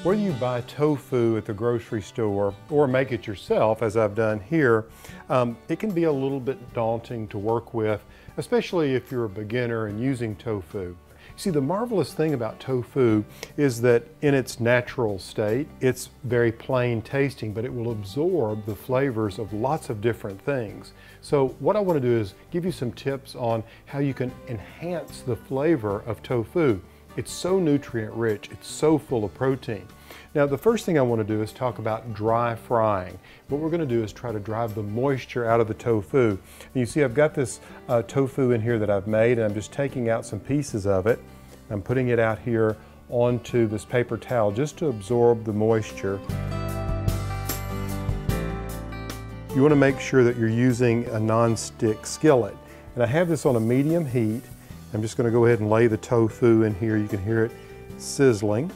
Whether you buy tofu at the grocery store or make it yourself, as I've done here, it can be a little bit daunting to work with, especially if you're a beginner and using tofu. See, the marvelous thing about tofu is that in its natural state, it's very plain tasting, but it will absorb the flavors of lots of different things. So what I want to do is give you some tips on how you can enhance the flavor of tofu. It's so nutrient rich, it's so full of protein. Now the first thing I want to do is talk about dry frying. What we're going to do is try to drive the moisture out of the tofu. And you see I've got this tofu in here that I've made, and I'm just taking out some pieces of it. I'm putting it out here onto this paper towel just to absorb the moisture. You want to make sure that you're using a non-stick skillet. And I have this on a medium heat. I'm just going to go ahead and lay the tofu in here. You can hear it sizzling.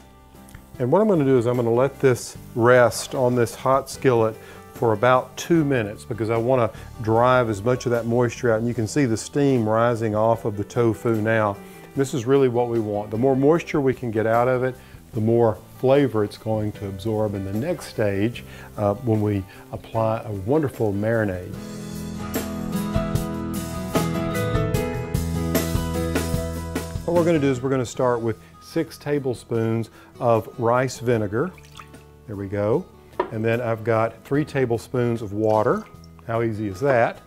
And what I'm going to do is I'm going to let this rest on this hot skillet for about 2 minutes because I want to drive as much of that moisture out. And you can see the steam rising off of the tofu now. This is really what we want. The more moisture we can get out of it, the more flavor it's going to absorb in the next stage when we apply a wonderful marinade. What we're going to do is we're going to start with 6 tablespoons of rice vinegar. There we go. And then I've got 3 tablespoons of water. How easy is that?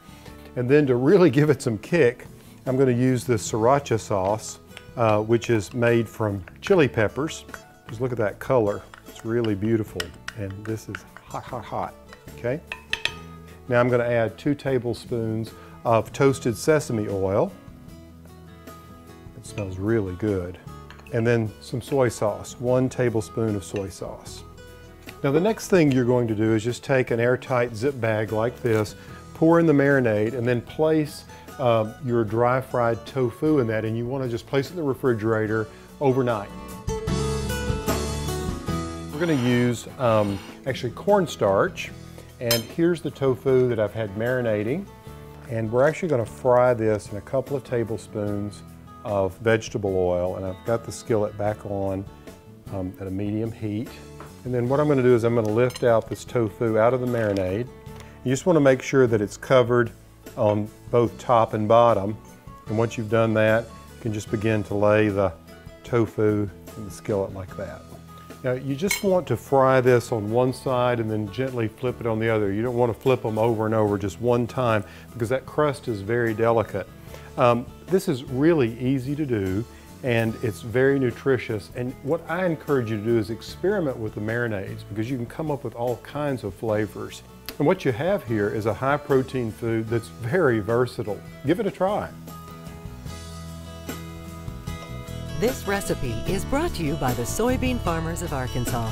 And then to really give it some kick, I'm going to use this sriracha sauce, which is made from chili peppers. Just look at that color. It's really beautiful. And this is hot, hot, hot. Okay? Now I'm going to add 2 tablespoons of toasted sesame oil. It smells really good. And then some soy sauce, 1 tablespoon of soy sauce. Now the next thing you're going to do is just take an airtight zip bag like this, pour in the marinade, and then place your dry fried tofu in that, and you want to just place it in the refrigerator overnight. We're going to use actually cornstarch, and here's the tofu that I've had marinating, and we're actually going to fry this in a couple of tablespoons of vegetable oil, and I've got the skillet back on at a medium heat. And then what I'm going to do is I'm going to lift out this tofu out of the marinade. You just want to make sure that it's covered on both top and bottom, and once you've done that, you can just begin to lay the tofu in the skillet like that. Now you just want to fry this on one side and then gently flip it on the other. You don't want to flip them over and over just one time because that crust is very delicate. This is really easy to do, and it's very nutritious, and what I encourage you to do is experiment with the marinades because you can come up with all kinds of flavors. And what you have here is a high protein food that's very versatile. Give it a try. This recipe is brought to you by the soybean farmers of Arkansas.